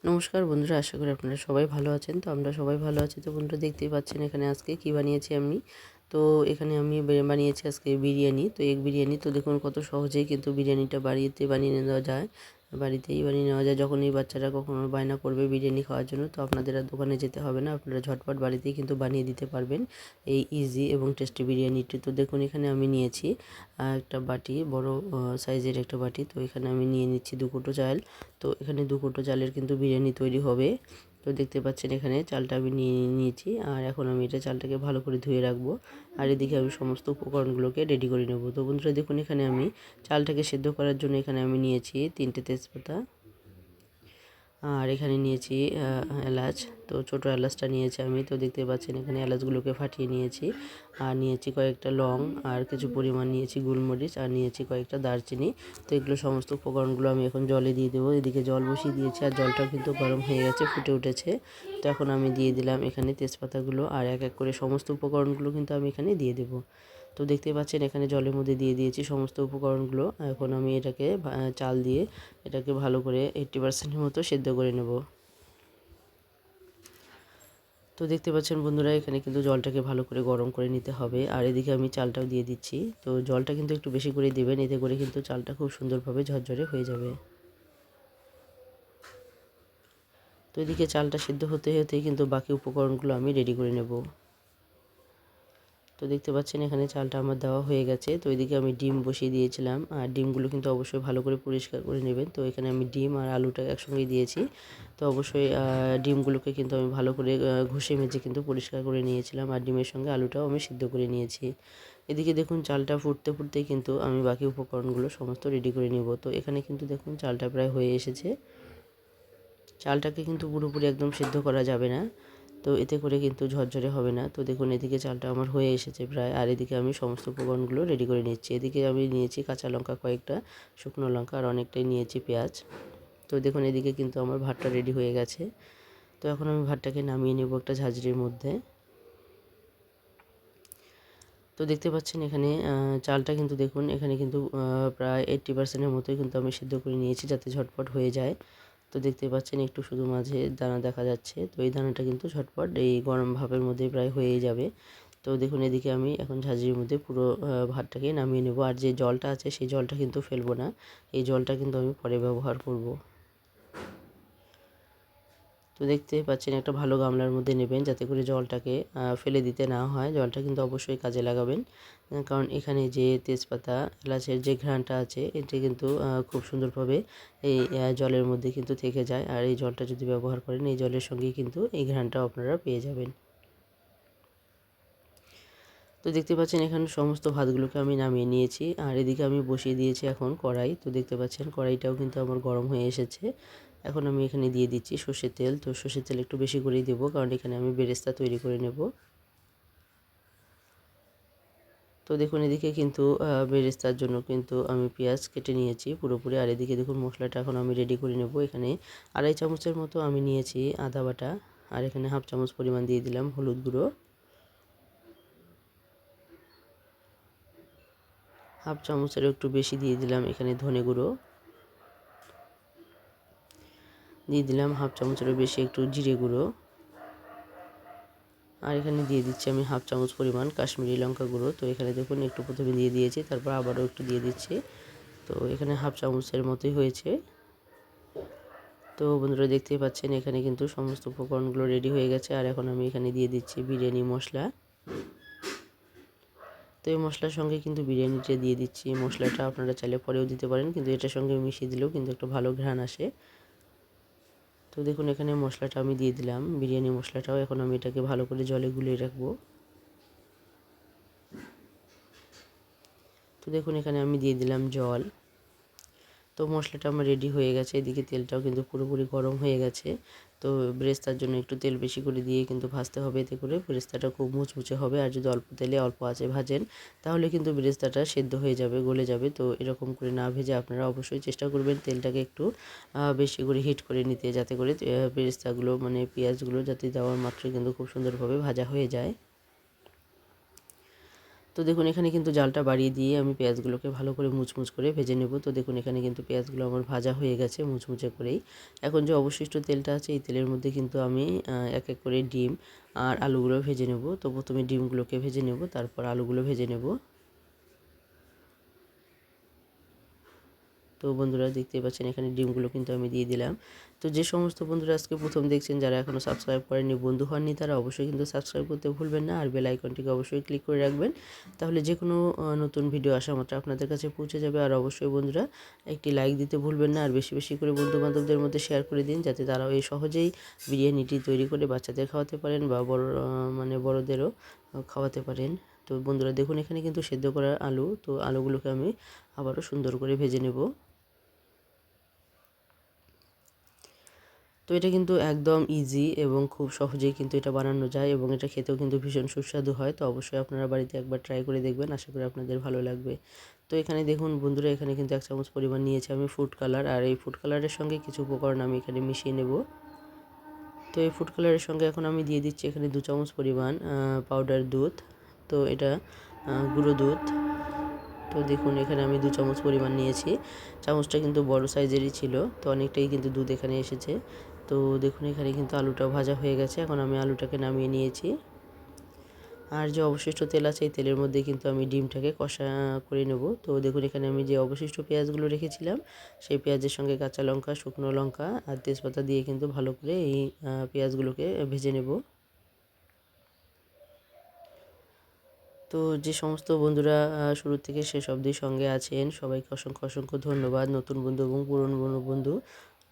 নমস্কার বন্ধুরা, আশা করি আপনারা সবাই ভালো আছেন। তো আমরা সবাই ভালো আছি। তো বন্ধুরা দেখতেই পাচ্ছেন এখানে আজকে কি বানিয়েছি আমি। তো এখানে আমি বানিয়েছি আজকে বিরিয়ানি। তো এগ বিরিয়ানি। তো দেখুন কত সহজেই কিন্তু বিরিয়ানিটা বাড়িতে বানিয়ে নেওয়া যায়, বাড়িতেই বানিয়ে নেওয়া যায়। যখন এই বাচ্চারা কখনো বায়না করবে বিরিয়ানি খাওয়ার জন্য, তো আপনাদের আর দোকানে যেতে হবে না, আপনারা ঝটপট বাড়িতেই কিন্তু বানিয়ে দিতে পারবেন এই ইজি এবং টেস্টি বিরিয়ানিটি। তো দেখুন এখানে আমি নিয়েছি একটা বাটি, বড় সাইজের একটা বাটি। তো এখানে আমি নিয়ে নিচ্ছি 2 কোটো চাল। তো এখানে 2 কোটো চালের কিন্তু বিরিয়ানি তৈরি হবে। তো দেখতে পাচ্ছেন এখানে চালটা আমি নিয়ে নিয়েছি, আর এখন আমি এটা চালটাকে ভালো করে ধুয়ে রাখবো। আর এদিকে আমি সমস্ত উপকরণগুলোকে রেডি করে নেব। তো বন্ধুরা দেখুন এখানে আমি চালটাকে সেদ্ধ করার জন্য এখানে আমি নিয়েছি 3টে তেজপাতা, আর এখানে নিয়েছি এলাচ। তো ছোটো এলাচটা নিয়েছি আমি। তো দেখতে পাচ্ছেন এখানে এলাচগুলোকে ফাটিয়ে নিয়েছি। আর নিয়েছি কয়েকটা লং, আর কিছু পরিমাণ নিয়েছি গোলমরিচ, আর নিয়েছি কয়েকটা দারচিনি। তো এগুলো সমস্ত উপকরণগুলো আমি এখন জলে দিয়ে দেবো। এদিকে জল বসিয়ে দিয়েছি, আর জলটাও কিন্তু গরম হয়ে গেছে, ফুটে উঠেছে। তো এখন আমি দিয়ে দিলাম এখানে তেজপাতাগুলো, আর এক এক করে সমস্ত উপকরণগুলো কিন্তু আমি এখানে দিয়ে দেবো। তো দেখতে পাচ্ছেন এখানে জলের মধ্যে দিয়ে দিয়েছি সমস্ত উপকরণগুলো। এখন আমি এটাকে চাল দিয়ে এটাকে ভালো করে 80% মতো সেদ্ধ করে নেব। তো দেখতে পাচ্ছেন বন্ধুরা এখানে কিন্তু জলটাকে ভালো করে গরম করে নিতে হবে। আর এদিকে আমি চালটাও দিয়ে দিচ্ছি। তো জলটা কিন্তু একটু বেশি করে দিবেন, এতে করে কিন্তু চালটা খুব সুন্দরভাবে ঝরঝরে হয়ে যাবে। তো এদিকে চালটা সিদ্ধ হতে হতেই কিন্তু বাকি উপকরণগুলো আমি রেডি করে নেব। তো দেখতে পাচ্ছেন এখানে চালটা আমার দেওয়া হয়ে গেছে। তো এদিকে আমি ডিম বসিয়ে দিয়েছিলাম, আর ডিমগুলো কিন্তু অবশ্যই ভালো করে পরিষ্কার করে নেবেন। তো এখানে আমি ডিম আর আলুটা একসঙ্গে দিয়েছি। তো অবশ্যই ডিমগুলোকে কিন্তু আমি ভালো করে ঘষে মেজে কিন্তু পরিষ্কার করে নিয়েছিলাম, আর ডিমের সঙ্গে আলুটাও আমি সিদ্ধ করে নিয়েছি। এদিকে দেখুন চালটা ফুটতে ফুটতেই কিন্তু আমি বাকি উপকরণগুলো সমস্ত রেডি করে নেব। তো এখানে কিন্তু দেখুন চালটা প্রায় হয়ে এসেছে। চালটাকে কিন্তু পুরোপুরি একদম সিদ্ধ করা যাবে না, তো এতে করে কিন্তু ঝরঝরে হবে না। তো দেখুন এদিকে চালটা আমার হয়ে এসেছে প্রায়, আর এদিকে আমি সমস্ত উপকরণগুলো রেডি করে নিচ্ছি। এদিকে আমি নিয়েছি কাঁচা লঙ্কা কয়েকটা, শুকনো লঙ্কা, আর অনেকটাই নিয়েছি পেঁয়াজ। তো দেখুন এদিকে কিন্তু আমার ভাতটা রেডি হয়ে গেছে। তো এখন আমি ভাতটাকে নামিয়ে নেব একটা ঝাঁঝরির মধ্যে। তো দেখতে পাচ্ছেন এখানে চালটা কিন্তু দেখুন এখানে কিন্তু প্রায় 80%-এর মতোই কিন্তু আমি সিদ্ধ করে নিয়েছি, যাতে ঝটপট হয়ে যায়। তো দেখতে পাচ্ছেন একটু শুধু মাঝে দানা দেখা যাচ্ছে। তো এই দানাটা কিন্তু ঝটপট এই গরম ভাপের মধ্যে প্রায় হয়েই যাবে। তো দেখুন এদিকে আমি এখন ঝাঁঝরির মধ্যে পুরো ভাতটাকে নামিয়ে নেব। আর যে জলটা আছে সেই জলটা কিন্তু ফেলবো না, এই জলটা কিন্তু আমি পরে ব্যবহার করব। তো দেখতে পাচ্ছেন একটা ভালো গামলার মধ্যে নেবেন, যাতে করে জলটাকে ফেলে দিতে না হয়। জলটা কিন্তু অবশ্যই কাজে লাগাবেন, কারণ এখানে যে তেজপাতা এলাচের যে ঘ্রাণটা আছে এটি কিন্তু খুব সুন্দরভাবে এই জলের মধ্যে কিন্তু থেকে যায়। আর এই জলটা যদি ব্যবহার করেন, এই জলের সঙ্গেই কিন্তু এই ঘ্রাণটাও আপনারা পেয়ে যাবেন। তো দেখতে পাচ্ছেন এখানে সমস্ত ভাতগুলোকে আমি নামিয়ে নিয়েছি, আর এদিকে আমি বসিয়ে দিয়েছি এখন কড়াই। তো দেখতে পাচ্ছেন কড়াইটাও কিন্তু আমার গরম হয়ে এসেছে। এখন আমি এখানে দিয়ে দিচ্ছি সর্ষের তেল। তো সর্ষের তেল একটু বেশি করেই দেবো, কারণ এখানে আমি বেরেস্তা তৈরি করে নেব। তো দেখুন এদিকে কিন্তু বেরেস্তার জন্য কিন্তু আমি পেঁয়াজ কেটে নিয়েছি পুরোপুরি। আর এদিকে দেখুন মশলাটা এখন আমি রেডি করে নেব। এখানে 2.5 চামচের মতো আমি নিয়েছি আদা বাটা, আর এখানে 1/2 চামচ পরিমাণ দিয়ে দিলাম হলুদ গুঁড়ো, 1/2 চামচেরও একটু বেশি দিয়ে দিলাম এখানে ধনে গুঁড়ো, দিয়ে দিলাম 1/2 চামচেরও বেশি একটু জিরে গুঁড়ো, আর এখানে দিয়ে দিচ্ছি আমি 1/2 চামচ পরিমাণ কাশ্মীরি লঙ্কা গুঁড়ো। তো এখানে দেখুন একটু প্রথমে দিয়ে দিয়েছি, তারপর আবারও একটু দিয়ে দিচ্ছি। তো এখানে 1/2 চামচের মতোই হয়েছে। তো বন্ধুরা দেখতেই পাচ্ছেন এখানে কিন্তু সমস্ত উপকরণগুলো রেডি হয়ে গেছে। আর এখন আমি এখানে দিয়ে দিচ্ছি বিরিয়ানি মশলা। তো এই মশলার সঙ্গে কিন্তু বিরিয়ানিটা দিয়ে দিচ্ছি। মশলাটা আপনারা চাইলে পরেও দিতে পারেন, কিন্তু এটার সঙ্গে মিশিয়ে দিলেও কিন্তু একটা ভালো ঘ্রাণ আসে। তো দেখুন এখানে মশলাটা আমি দিয়ে দিলাম, বিরিয়ানি মশলাটাও। এখন আমি এটাকে ভালো করে জলে গুলিয়ে রাখবো। তো দেখুন এখানে আমি দিয়ে দিলাম জল। তো মশলাটা আমার রেডি হয়ে গেছে। এদিকে তেলটাও কিন্তু পুরোপুরি গরম হয়ে গেছে। তো বেরেস্তার জন্য একটু তেল বেশি করে দিয়ে কিন্তু ভাজতে হবে, এতে করে বেরেস্তাটা খুব মুচমুচে হবে। আর যদি অল্প তেলে অল্প আঁচে ভাজেন, তাহলে কিন্তু বেরেস্তাটা সেদ্ধ হয়ে যাবে, গলে যাবে। তো এরকম করে না ভেজে আপনারা অবশ্যই চেষ্টা করবেন তেলটাকে একটু বেশি করে হিট করে নিতে, যাতে করে বেরেস্তাগুলো মানে পেঁয়াজগুলো যাতে দেওয়ার মাত্রই কিন্তু খুব সুন্দরভাবে ভাজা হয়ে যায়। তো দেখুন এখানে কিন্তু জালটা বাড়িয়ে দিয়ে আমি পেঁয়াজগুলোকে ভালো করে মুচমুচ করে ভেজে নেব। তো দেখুন এখানে কিন্তু পেঁয়াজগুলো আমার ভাজা হয়ে গেছে মুচমুচে করেই। এখন যে অবশিষ্ট তেলটা আছে এই তেলের মধ্যে কিন্তু আমি এক এক করে ডিম আর আলুগুলো ভেজে নেব। তো প্রথমে ডিমগুলোকে ভেজে নেব, তারপর আলুগুলো ভেজে নেব। তো বন্ধুরা দেখতেই পাচ্ছেন এখানে ডিমগুলো কিন্তু আমি দিয়ে দিলাম। তো যে সমস্ত বন্ধুরা আজকে প্রথম দেখছেন, যারা এখনও সাবস্ক্রাইব করেননি, বন্ধু হননি, তারা অবশ্যই কিন্তু সাবস্ক্রাইব করতে ভুলবেন না আর বেল আইকনটিকে অবশ্যই ক্লিক করে রাখবেন। তাহলে যে কোনো নতুন ভিডিও আসা মাত্র আপনাদের কাছে পৌঁছে যাবে। আর অবশ্যই বন্ধুরা একটি লাইক দিতে ভুলবেন না আর বেশি বেশি করে বন্ধুবান্ধবদের মধ্যে শেয়ার করে দিন, যাতে তারাও এই সহজেই বিরিয়ানিটি তৈরি করে বাচ্চাদের খাওয়াতে পারেন বা বড়দেরও খাওয়াতে পারেন। তো বন্ধুরা দেখুন এখানে কিন্তু সেদ্ধ করা আলু, তো আলুগুলোকে আমি আবারও সুন্দর করে ভেজে নেব। তো এটা কিন্তু একদম ইজি এবং খুব সহজেই কিন্তু এটা বানানো যায় এবং এটা খেতেও কিন্তু ভীষণ সুস্বাদু হয়। তো অবশ্যই আপনারা বাড়িতে একবার ট্রাই করে দেখবেন, আশা করি আপনাদের ভালো লাগবে। তো এখানে দেখুন বন্ধুরা এখানে কিন্তু 1 চামচ পরিমাণ নিয়েছি আমি ফুড কালার, আর এই ফুড কালারের সঙ্গে কিছু উপকরণ আমি এখানে মিশিয়ে নেব। তো এই ফুড কালারের সঙ্গে এখন আমি দিয়ে দিচ্ছি এখানে 2 চামচ পরিমাণ পাউডার দুধ। তো এটা গুঁড়ো দুধ। তো দেখুন এখানে আমি 2 চামচ পরিমাণ নিয়েছি। চামচটা কিন্তু বড় সাইজেরই ছিল, তো অনেকটাই কিন্তু দুধ এখানে এসেছে। তো দেখুন এখানে কিন্তু আলুটাও ভাজা হয়ে গেছে, এখন আমি আলুটাকে নামিয়ে নিয়েছি। আর যে অবশিষ্ট তেল আছে এই তেলের মধ্যে কিন্তু আমি ডিমটাকে কষা করে নেব। তো দেখুন এখানে আমি যে অবশিষ্ট পেঁয়াজগুলো রেখেছিলাম সেই পেঁয়াজের সঙ্গে কাঁচা লঙ্কা, শুকনো লঙ্কা আর তেজপাতা দিয়ে কিন্তু ভালো করে এই পেঁয়াজগুলোকে ভেজে নেব। তো যে সমস্ত বন্ধুরা শুরু থেকে শেষ অবধি সঙ্গে আছেন, সবাইকে অসংখ্য অসংখ্য ধন্যবাদ। নতুন বন্ধু এবং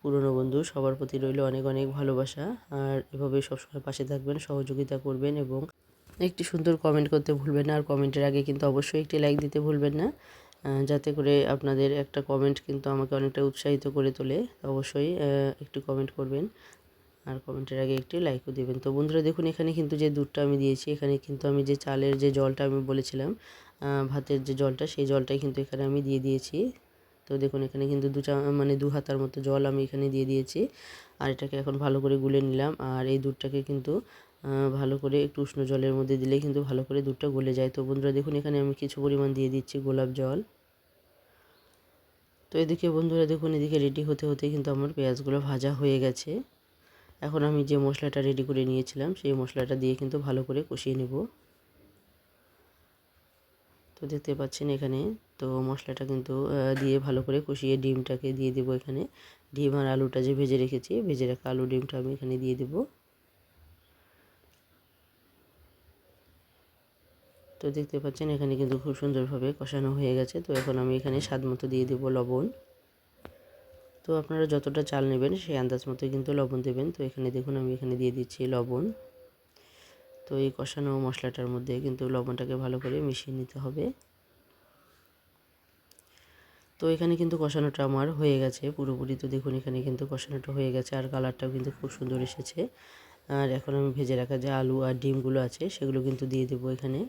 পুরনো বন্ধু সবার প্রতি রইল অনেক অনেক ভালোবাসা। আর এভাবে সবসময় পাশে থাকবেন, সহযোগিতা করবেন এবং একটি সুন্দর কমেন্ট করতে ভুলবেন না। আর কমেন্টের আগে কিন্তু অবশ্যই একটি লাইক দিতে ভুলবেন না, যাতে করে আপনাদের একটা কমেন্ট কিন্তু আমাকে অনেকটা উৎসাহিত করে তোলে। অবশ্যই একটু কমেন্ট করবেন আর কমেন্টের আগে একটি লাইকও দেবেন। তো বন্ধুরা দেখুন এখানে কিন্তু যে দুধটা আমি দিয়েছি, এখানে কিন্তু আমি যে চালের যে জলটা আমি বলেছিলাম, ভাতের যে জলটা, সেই জলটাই কিন্তু এখানে আমি দিয়ে দিয়েছি। তো দেখুন এখানে কিন্তু মানে 2 হাতার মতো জল আমি এখানে দিয়ে দিয়েছি। আর এটাকে এখন ভালো করে গুলে নিলাম। আর এই দুধটাকে কিন্তু ভালো করে একটু উষ্ণ জলের মধ্যে দিলেই কিন্তু ভালো করে দুধটা গলে যায়। তো বন্ধুরা দেখুন এখানে আমি কিছু পরিমাণ দিয়ে দিচ্ছি গোলাপ জল। তো এদিকে বন্ধুরা দেখুন এদিকে রেডি হতে হতে কিন্তু আমার পেঁয়াজগুলো ভাজা হয়ে গেছে। এখন আমি যে মশলাটা রেডি করে নিয়েছিলাম সেই মশলাটা দিয়ে কিন্তু ভালো করে কষিয়ে নেব। তো দেখতে পাচ্ছেন এখানে, তো মশলাটা কিন্তু দিয়ে ভালো করে কষিয়ে ডিমটাকে দিয়ে দেবো এখানে। ডিম আর আলুটা যে ভেজে রেখেছি, ভেজে রাখা আলু ডিমটা আমি এখানে দিয়ে দেবো। তো দেখতে পাচ্ছেন এখানে কিন্তু খুব সুন্দরভাবে কষানো হয়ে গেছে। তো এখন আমি এখানে স্বাদ মতো দিয়ে দেবো লবণ। তো আপনারা যতটা চাল নেবেন সেই আন্দাজ মতো কিন্তু লবণ দেবেন। তো এখানে দেখুন আমি এখানে দিয়ে দিচ্ছি লবণ। তো এই কষানো মশলাটার মধ্যে কিন্তু লবণটাকে ভালো করে মিশিয়ে নিতে হবে। তো এখানে কিন্তু কষানোটা আমার হয়ে গেছে পুরোপুরি। তো দেখুন এখানে কিন্তু কষানোটা হয়ে গেছে আর কালারটাও কিন্তু খুব সুন্দর এসেছে। আর এখন আমি ভেজে রাখা যে আলু আর ডিমগুলো আছে সেগুলো কিন্তু দিয়ে দেবো এখানে।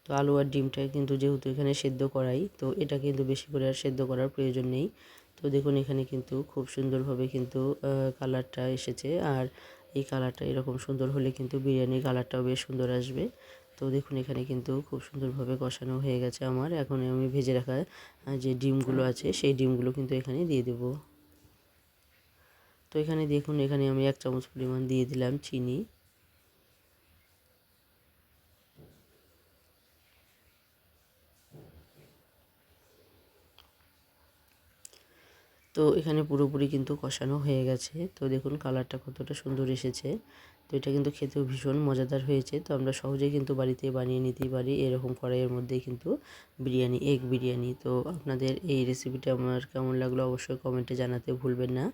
তো আলু আর ডিমটা কিন্তু যেহেতু এখানে সেদ্ধ করাই, তো এটা কিন্তু বেশি করে আর সেদ্ধ করার প্রয়োজন নেই। তো দেখুন এখানে কিন্তু খুব সুন্দরভাবে কিন্তু কালারটা এসেছে। আর এই কালারটা এরকম সুন্দর হলে কিন্তু বিরিয়ানির কালারটাও বেশ সুন্দর আসবে। তো দেখুন এখানে কিন্তু খুব সুন্দরভাবে কষানো হয়ে গেছে আমার। এখন আমি ভেজে রাখা যে ডিমগুলো আছে সেই ডিমগুলো কিন্তু এখানে দিয়ে দেব। তো এখানে দেখুন এখানে আমি 1 চামচ পরিমাণ দিয়ে দিলাম চিনি। তো এখানে পুরোপুরি কিন্তু কষানো হয়ে গেছে। তো দেখুন কালারটা কতটা সুন্দর এসেছে। তো এটা কিন্তু খেতেও ভীষণ মজাদার হয়েছে। তো আমরা সহজেই কিন্তু বাড়িতে বানিয়ে নিতেই পারি এরকম কড়াইয়ের মধ্যেই কিন্তু বিরিয়ানি, এগ বিরিয়ানি। তো আপনাদের এই রেসিপিটা আমার কেমন লাগলো অবশ্যই কমেন্টে জানাতে ভুলবেন না।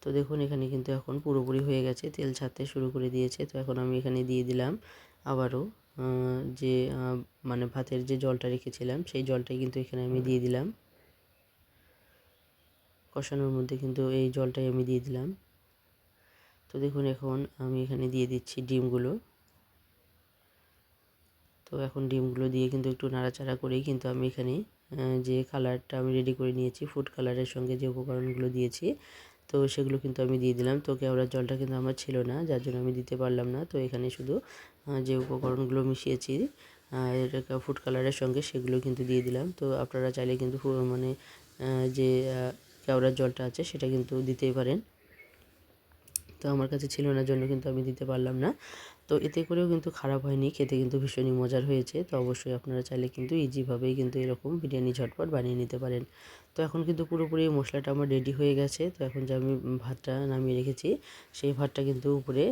তো দেখুন এখানে কিন্তু এখন পুরোপুরি হয়ে গেছে, তেল ছাড়তে শুরু করে দিয়েছে। তো এখন আমি এখানে দিয়ে দিলাম আবারও যে মানে ভাতের যে জলটা রেখেছিলাম সেই জলটাই কিন্তু এখানে আমি দিয়ে দিলাম। কষানোর মধ্যে কিন্তু এই জলটাই আমি দিয়ে দিলাম। তো দেখুন এখন আমি এখানে দিয়ে দিচ্ছি ডিমগুলো। তো এখন ডিমগুলো দিয়ে কিন্তু একটু নাড়াচাড়া করেই কিন্তু আমি এখানে যে কালারটা আমি রেডি করে নিয়েছি ফুড কালারের সঙ্গে যে উপকরণগুলো দিয়েছি তো সেগুলো কিন্তু আমি দিয়ে দিলাম। তো কেওড়ার জলটা কিন্তু আমার ছিল না, যার জন্য আমি দিতে পারলাম না। তো এখানে শুধু যে উপকরণগুলো মিশিয়েছি এটা ফুড কালারের সঙ্গে, সেগুলো কিন্তু দিয়ে দিলাম। তো আপনারা চাইলে কিন্তু মানে যে কেওড়ার জলটা আছে সেটা কিন্তু দিতেই পারেন। তো আমার কাছে ছিল না জন্য কিন্তু আমি দিতে পারলাম না। তো এতে করেও কিন্তু খারাপ হয়নি, খেতে কিন্তু ভীষণই মজার হয়েছে। তো অবশ্যই আপনারা চাইলে কিন্তু ইজিভাবেই কিন্তু এরকম বিরিয়ানি ঝটপট বানিয়ে নিতে পারেন। তো এখন কিন্তু পুরোপুরি মশলাটা আমার রেডি হয়ে গেছে। তো এখন যে আমি ভাতটা নামিয়ে রেখেছি সেই ভাতটা কিন্তু উপরে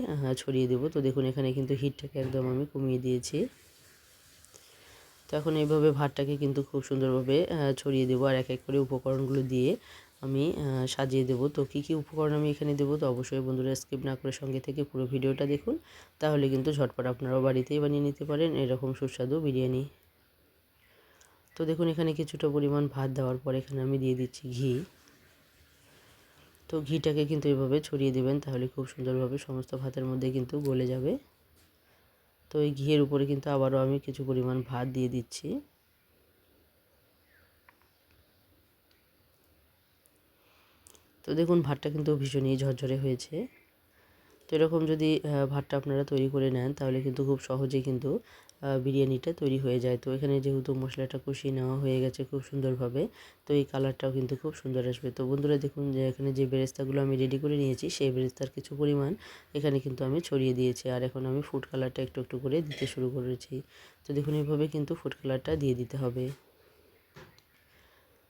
ছড়িয়ে দেবো। তো দেখুন এখানে কিন্তু হিটটাকে একদম আমি কমিয়ে দিয়েছি। তো এখন এইভাবে ভাতটাকে কিন্তু খুব সুন্দরভাবে ছড়িয়ে দেবো, আর এক এক করে উপকরণগুলো দিয়ে আমি সাজিয়ে দেবো। তো কী কী উপকরণ আমি এখানে দেবো, তো অবশ্যই বন্ধুরা স্কিপ না করে সঙ্গে থেকে পুরো ভিডিওটা দেখুন, তাহলে কিন্তু ঝটপট আপনারাও বাড়িতেই বানিয়ে নিতে পারেন এরকম সুস্বাদু বিরিয়ানি। তো দেখুন এখানে কিছুটা পরিমাণ ভাত দেওয়ার পর এখানে আমি দিয়ে দিচ্ছি ঘি। তো ঘিটাকে কিন্তু এভাবে ছড়িয়ে দেবেন, তাহলে খুব সুন্দরভাবে সমস্ত ভাতের মধ্যে কিন্তু গলে যাবে। তো এই ঘিয়ের উপরে কিন্তু আবারও আমি কিছু পরিমাণ ভাত দিয়ে দিচ্ছি। তো দেখুন ভাতটা কিন্তু ভীষণই ঝরঝরে হয়েছে। তো এরকম যদি ভাতটা আপনারা তৈরি করে নেন তাহলে কিন্তু খুব সহজেই কিন্তু বিরিয়ানিটা তৈরি হয়ে যায়। তো এখানে যেহেতু মশলাটা কষিয়ে নেওয়া হয়ে গেছে খুব সুন্দরভাবে, তো এই কালারটাও কিন্তু খুব সুন্দর আসবে। তো বন্ধুরা দেখুন যে এখানে যে বেরেস্তাগুলো আমি রেডি করে নিয়েছি সেই বেরেস্তার কিছু পরিমাণ এখানে কিন্তু আমি ছড়িয়ে দিয়েছি, আর এখন আমি ফুড কালারটা একটু একটু করে দিতে শুরু করেছি। তো দেখুন এইভাবে কিন্তু ফুড কালারটা দিয়ে দিতে হবে।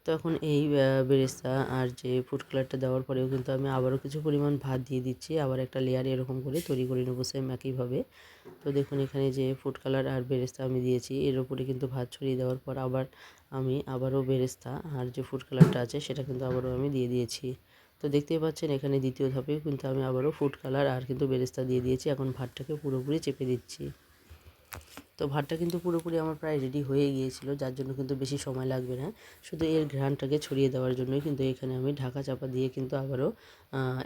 তো এখন এই বেরেস্তা আর যে ফুড কালারটা দেওয়ার পরেও কিন্তু আমি আবারও কিছু পরিমাণ ভাত দিয়ে দিচ্ছি, আবার একটা লেয়ার এরকম করে তৈরি করে নেবো সেম একইভাবে। তো দেখুন এখানে যে ফুড কালার আর বেরেস্তা আমি দিয়েছি, এর উপরে কিন্তু ভাত ছড়িয়ে দেওয়ার পর আমি আবারও বেরেস্তা আর যে ফুড কালারটা আছে সেটা কিন্তু আবারও আমি দিয়ে দিয়েছি। তো দেখতেই পাচ্ছেন এখানে দ্বিতীয় ধাপেও কিন্তু আমি আবারও ফুড কালার আর কিন্তু বেরেস্তা দিয়ে দিয়েছি। এখন ভাতটাকে পুরোপুরি চেপে দিচ্ছি। তো ভাতটা কিন্তু পুরোপুরি আমার প্রায় রেডি হয়ে গিয়েছিল, যার জন্য কিন্তু বেশি সময় লাগবে না। শুধু এর ঘ্রাণটাকে ছড়িয়ে দেওয়ার জন্যই কিন্তু এখানে আমি ঢাকা চাপা দিয়ে কিন্তু আবারও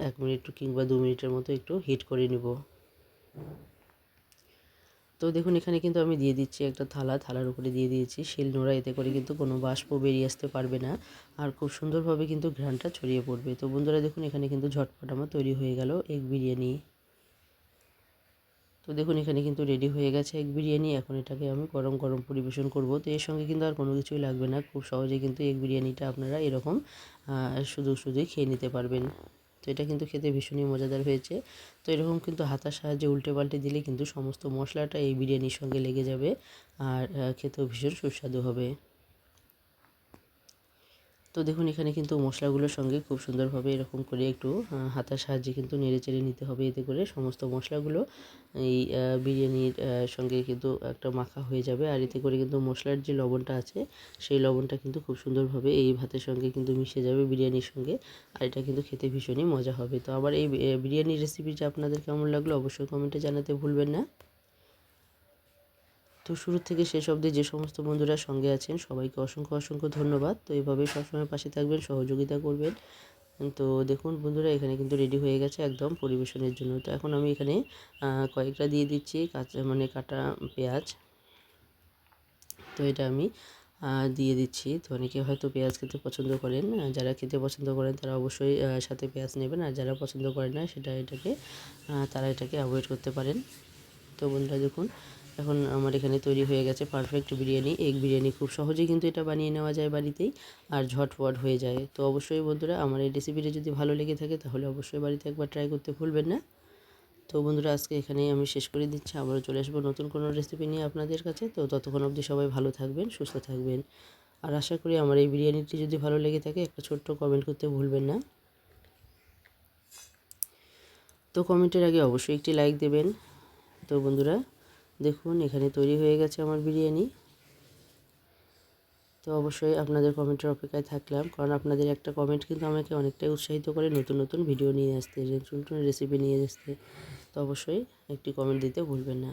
1 মিনিট কিংবা 2 মিনিটের মতো একটু হিট করে নিব। তো দেখুন এখানে কিন্তু আমি দিয়ে দিচ্ছি একটা থালার উপরে দিয়ে দিয়েছি শিলনোড়া, এতে করে কিন্তু কোনো বাষ্প বেরিয়ে আসতে পারবে না, আর খুব সুন্দরভাবে কিন্তু ঘ্রাণটা ছড়িয়ে পড়বে। তো বন্ধুরা দেখুন এখানে কিন্তু ঝটপট আমার তৈরি হয়ে গেল এগ বিরিয়ানি। তো দেখুন এখানে কিন্তু রেডি হয়ে গেছে এগ বিরিয়ানি। এখন এটাকে আমি গরম গরম পরিবেশন করব। তো এর সঙ্গে কিন্তু আর কোনো কিছুই লাগবে না, খুব সহজে কিন্তু এগ বিরিয়ানিটা আপনারা এরকম শুধুই খেয়ে নিতে পারবেন। তো এটা কিন্তু খেতে ভীষণই মজাদার হয়েছে। তো এরকম কিন্তু হাতার সাহায্যে উল্টে পাল্টে দিলে কিন্তু সমস্ত মশলাটা এই বিরিয়ানির সঙ্গে লেগে যাবে, আর খেতেও ভীষণ সুস্বাদু হবে। তো দেখুন এখানে কিন্তু মশলাগুলোর সঙ্গে খুব সুন্দরভাবে এরকম করে একটু হাতার সাহায্যে কিন্তু নেড়ে চেড়ে নিতে হবে, এতে করে সমস্ত মশলাগুলো এই বিরিয়ানির সঙ্গে কিন্তু একটা মাখা হয়ে যাবে, আর এতে করে কিন্তু মশলার যে লবণটা আছে সেই লবণটা কিন্তু খুব সুন্দরভাবে এই ভাতের সঙ্গে কিন্তু মিশে যাবে বিরিয়ানির সঙ্গে, আর এটা কিন্তু খেতে ভীষণই মজা হবে। তো আবার এই বিরিয়ানির রেসিপিটা আপনাদের কেমন লাগলো অবশ্যই কমেন্টে জানাতে ভুলবেন না। তো শুরু থেকে শেষ অবধি যে সমস্ত বন্ধুরা সঙ্গে আছেন সবাইকে অসংখ্য অসংখ্য ধন্যবাদ। তো এভাবেই সবসময় পাশে থাকবেন, সহযোগিতা করবেন। তো দেখুন বন্ধুরা এখানে কিন্তু রেডি হয়ে গেছে একদম পরিবেশনের জন্য। তো এখন আমি এখানে কয়েকটা দিয়ে দিচ্ছি কাটা পেঁয়াজ। তো এটা আমি দিয়ে দিচ্ছি। তো অনেকে হয়তো পেঁয়াজ খেতে পছন্দ করেন, যারা খেতে পছন্দ করেন তারা অবশ্যই সাথে পেঁয়াজ নেবেন, আর যারা পছন্দ করেন না তারা এটাকে অ্যাভয়েড করতে পারেন। তো বন্ধুরা দেখুন এখন আমার এখানে তৈরি হয়ে গেছে পারফেক্ট বিরিয়ানি, এগ বিরিয়ানি। খুব সহজেই কিন্তু এটা বানিয়ে নেওয়া যায় বাড়িতেই, আর ঝটপট হয়ে যায়। তো অবশ্যই বন্ধুরা আমার এই রেসিপিটা যদি ভালো লেগে থাকে তাহলে অবশ্যই বাড়িতে একবার ট্রাই করতে ভুলবেন না। তো বন্ধুরা আজকে এখানেই আমি শেষ করে দিচ্ছি, আবারও চলে আসবো নতুন কোনো রেসিপি নিয়ে আপনাদের কাছে। তো ততক্ষণ অবধি সবাই ভালো থাকবেন, সুস্থ থাকবেন, আর আশা করি আমার এই বিরিয়ানিটি যদি ভালো লেগে থাকে একটা ছোট্ট কমেন্ট করতে ভুলবেন না। তো কমেন্টের আগে অবশ্যই একটি লাইক দেবেন। তো বন্ধুরা দেখুন এখানে তৈরি হয়ে গেছে আমার বিরিয়ানি। তো অবশ্যই আপনাদের কমেন্টের অপেক্ষায় থাকলাম, কারণ আপনাদের একটা কমেন্ট কিন্তু আমাকে অনেকটাই উৎসাহিত করে নতুন নতুন ভিডিও নিয়ে আসতে, নতুন নতুন রেসিপি নিয়ে আসতে। তো অবশ্যই একটি কমেন্ট দিতে ভুলবেন না।